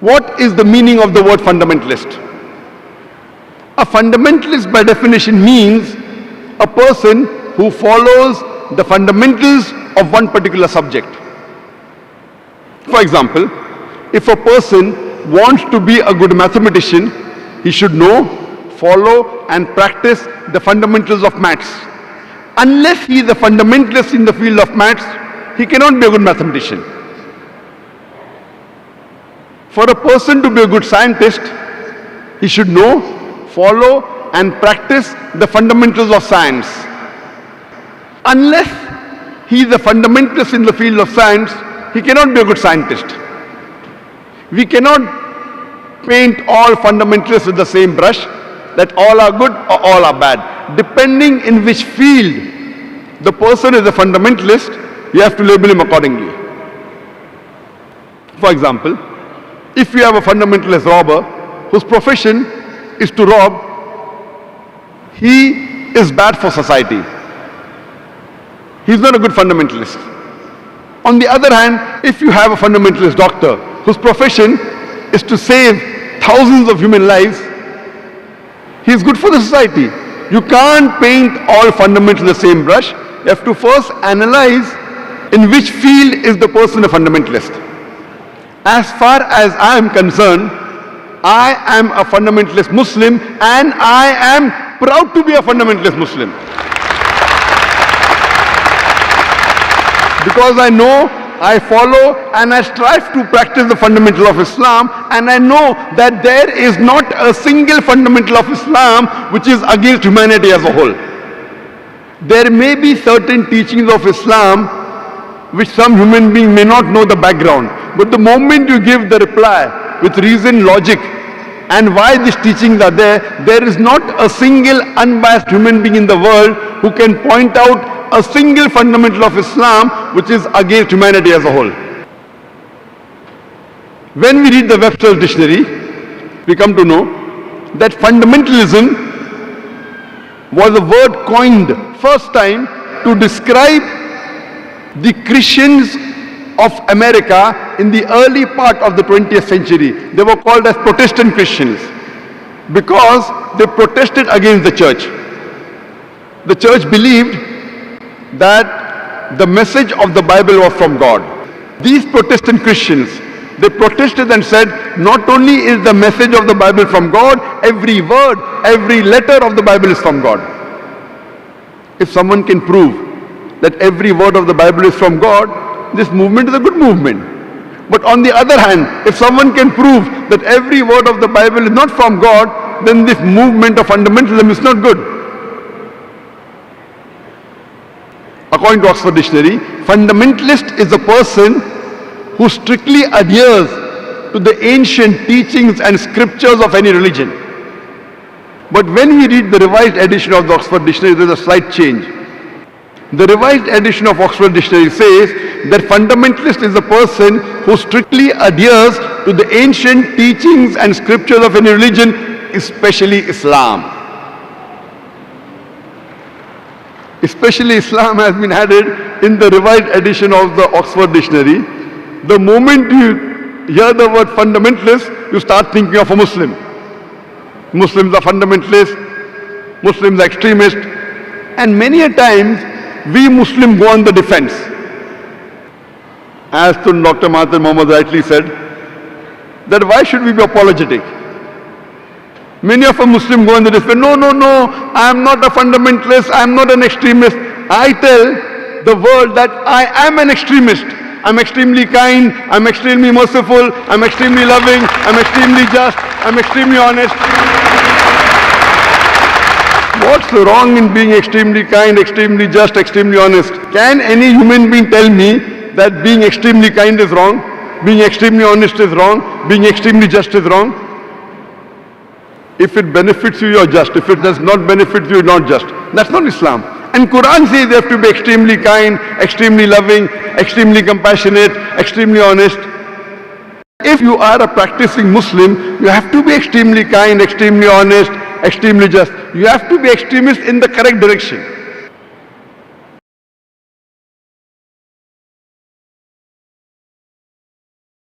What is the meaning of the word fundamentalist? A fundamentalist by definition means a person who follows the fundamentals of one particular subject. For example, if a person wants to be a good mathematician, he should know, follow and practice the fundamentals of maths. Unless he is a fundamentalist in the field of maths, he cannot be a good mathematician. For a person to be a good scientist, he should know, follow and practice the fundamentals of science. Unless he is a fundamentalist in the field of science, he cannot be a good scientist. We cannot paint all fundamentalists with the same brush, that all are good or all are bad. Depending in which field the person is a fundamentalist, you have to label him accordingly. For example, if you have a fundamentalist robber whose profession is to rob, he is bad for society. He is not a good fundamentalist. On the other hand, if you have a fundamentalist doctor whose profession is to save thousands of human lives, he is good for the society. You can't paint all fundamentals the same brush. You have to first analyze in which field is the person a fundamentalist. As far as I am concerned, I am a fundamentalist Muslim and I am proud to be a fundamentalist Muslim. Because I know, I follow and I strive to practice the fundamental of Islam, and I know that there is not a single fundamental of Islam which is against humanity as a whole. There may be certain teachings of Islam which some human being may not know the background, but the moment you give the reply with reason, logic and why these teachings are there, there is not a single unbiased human being in the world who can point out a single fundamental of Islam which is against humanity as a whole. When we read the Webster's dictionary, we come to know that fundamentalism was a word coined first time to describe the Christians of America in the early part of the 20th century. They were called as Protestant Christians because they protested against the church. The church believed that the message of the Bible was from God. These Protestant Christians, they protested and said, not only is the message of the Bible from God, every word, every letter of the Bible is from God. If someone can prove that every word of the Bible is from God, this movement is a good movement. But on the other hand, if someone can prove that every word of the Bible is not from God, then this movement of fundamentalism is not good. According to Oxford Dictionary, fundamentalist is a person who strictly adheres to the ancient teachings and scriptures of any religion. But when we read the revised edition of the Oxford Dictionary, there is a slight change. The revised edition of Oxford Dictionary says that fundamentalist is a person who strictly adheres to the ancient teachings and scriptures of any religion, especially Islam. Especially Islam has been added in the revised edition of the Oxford Dictionary. The moment you hear the word fundamentalist, you start thinking of a Muslim. Muslims are fundamentalists, Muslims are extremists, and many a times we Muslims go on the defense. As Dr. Mahathir Mohamad rightly said, that why should we be apologetic? Many of us Muslims go on the defense, no, I am not a fundamentalist, I am not an extremist. I tell the world that I am an extremist. I'm extremely kind, I'm extremely merciful, I'm extremely loving, I'm extremely just, I'm extremely honest. What's wrong in being extremely kind, extremely just, extremely honest? Can any human being tell me that being extremely kind is wrong, being extremely honest is wrong, being extremely just is wrong? If it benefits you, you're just. If it does not benefit you, you're not just. That's not Islam. And Quran says you have to be extremely kind, extremely loving, extremely compassionate, extremely honest. If you are a practicing Muslim, you have to be extremely kind, extremely honest, extremely just. You have to be extremist in the correct direction.